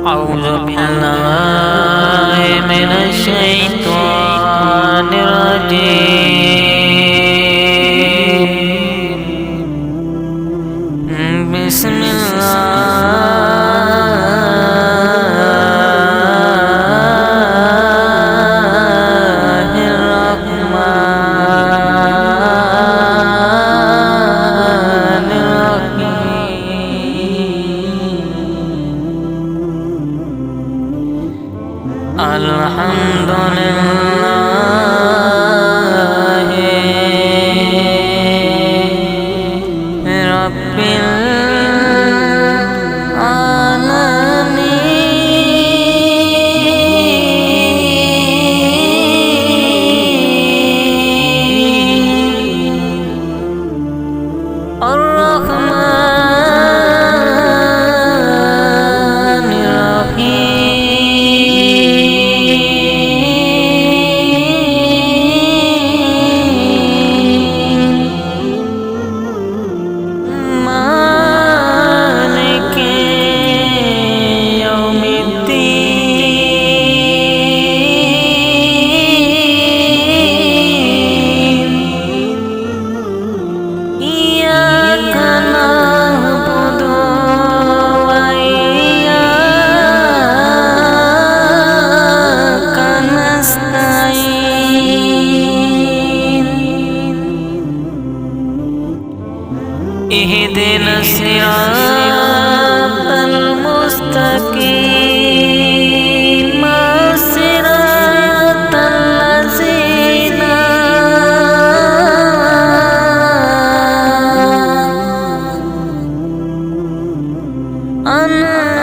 أعوذ بالله من الشيطان الرجيم. بسم الله الرحمن الرحيم. الحمد لله رب العالمين الرحمن الرحيم. مالك يوم الدين إياك نعبد وإياك نستعين اهدنا الصراط المستقيم صراط الذين أنعمت